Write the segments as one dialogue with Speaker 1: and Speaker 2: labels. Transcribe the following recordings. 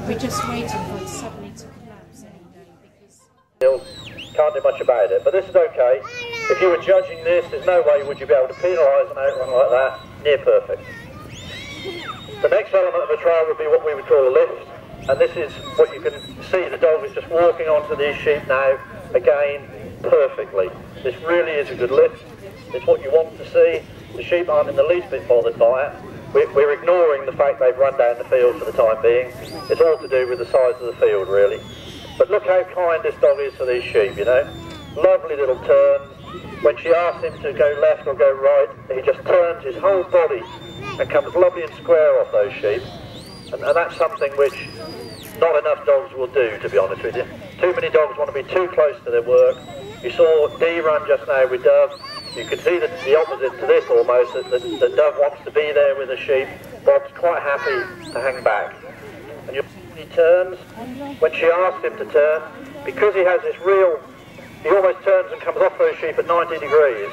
Speaker 1: We're just waiting for it suddenly to collapse any day because...
Speaker 2: Can't do much about it, but this is okay. If you were judging this, there's no way would you be able to penalise an outrun like that. Near perfect. The next element of the trial would be what we would call a lift, and this is what you can see. The dog is just walking onto these sheep now, again, perfectly. This really is a good lift. It's what you want to see. The sheep aren't in the least bit bothered by it. We're ignoring the fact they've run down the field for the time being. It's all to do with the size of the field, really. But look how kind this dog is to these sheep, you know. Lovely little turns. When she asks him to go left or go right, he just turns his whole body and comes lovely and square off those sheep. And that's something which not enough dogs will do, to be honest with you. Too many dogs want to be too close to their work. You saw Dee run just now with Dove. You can see that the opposite to this almost, that Dove wants to be there with the sheep. Bob's quite happy to hang back. And he turns. When she asks him to turn, because he has this real, he almost turns and comes off those sheep at 90 degrees.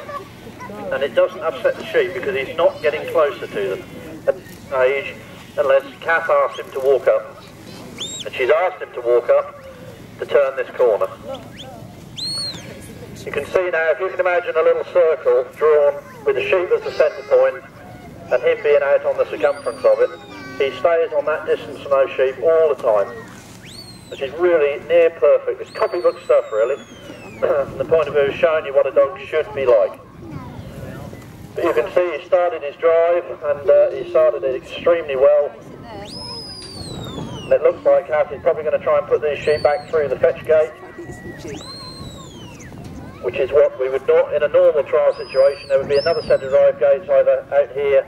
Speaker 2: And it doesn't upset the sheep because he's not getting closer to them at this stage, unless Kath asks him to walk up. And she's asked him to walk up to turn this corner. You can see now, if you can imagine a little circle drawn with the sheep as the centre point and him being out on the circumference of it, he stays on that distance from those sheep all the time, which is really near perfect. It's copybook stuff, really, from the point of view of showing you what a dog should be like. But you can see he started his drive, and he started it extremely well. And it looks like he's probably going to try and put these sheep back through the fetch gate, which is what we would not, in a normal trial situation, there would be another set of drive gates either out here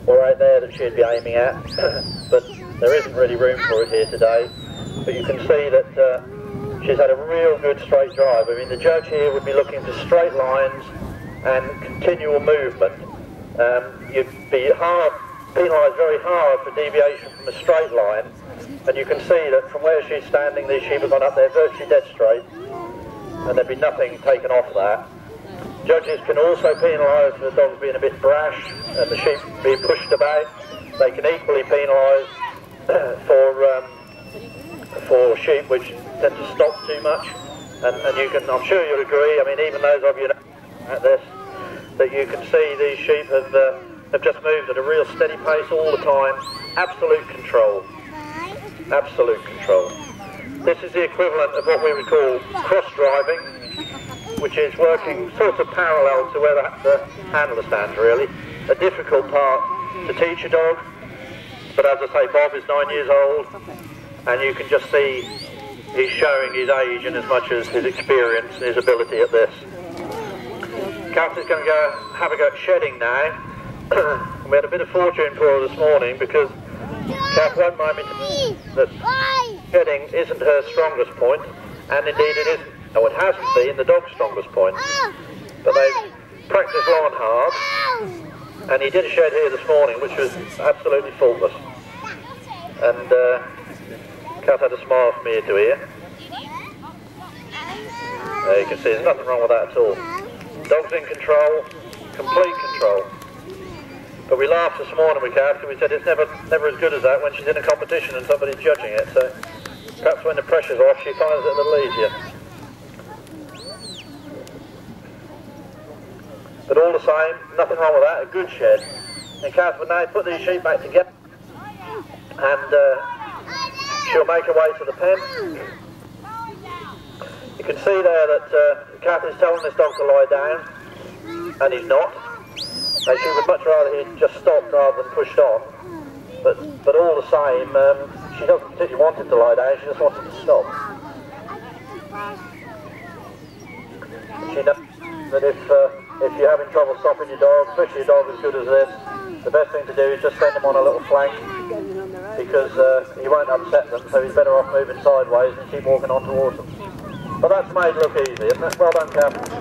Speaker 2: or out there that she'd be aiming at, but there isn't really room for it here today. But you can see that she's had a real good straight drive. I mean, the judge here would be looking for straight lines and continual movement. You'd be penalised very hard for deviation from a straight line, and you can see that from where she's standing, these sheep have gone up there virtually dead straight, and there'd be nothing taken off that. Judges can also penalise for the dogs being a bit brash and the sheep being pushed about. They can equally penalise for sheep which tend to stop too much. And you can, I'm sure you'll agree, I mean, even those of you at this, that you can see these sheep have just moved at a real steady pace all the time. Absolute control. Absolute control. This is the equivalent of what we would call cross-driving, which is working sort of parallel to where the handler stands, really. A difficult part to teach a dog, but as I say, Bob is 9 years old, and you can just see he's showing his age in as much as his experience and his ability at this. Kath is going to go have a go at shedding now. We had a bit of fortune for her this morning because Kath won't mind me that shedding isn't her strongest point, and indeed it isn't. No, it hasn't been the dog's strongest point. But they've practiced long and hard, and he did a shed here this morning which was absolutely faultless. And Kath had a smile from ear to ear. There you can see there's nothing wrong with that at all. Dog's in control, complete control. But we laughed this morning with Kath because we said it's never as good as that when she's in a competition and somebody's judging it. So perhaps when the pressure's off, she finds it a little easier. But all the same, nothing wrong with that, a good shed. And Kath will now put these sheep back together, and she'll make her way to the pen. You can see there that Kath is telling this dog to lie down, and he's not. Now, she would much rather he'd just stopped rather than pushed on, but all the same, she doesn't particularly want him to lie down, she just wants him to stop. She knows that if you're having trouble stopping your dog, especially a dog as good as this, the best thing to do is just send him on a little flank, because he won't upset them, so he's better off moving sideways and keep walking on towards them. But that's made look easy, isn't it? Well done, Cap.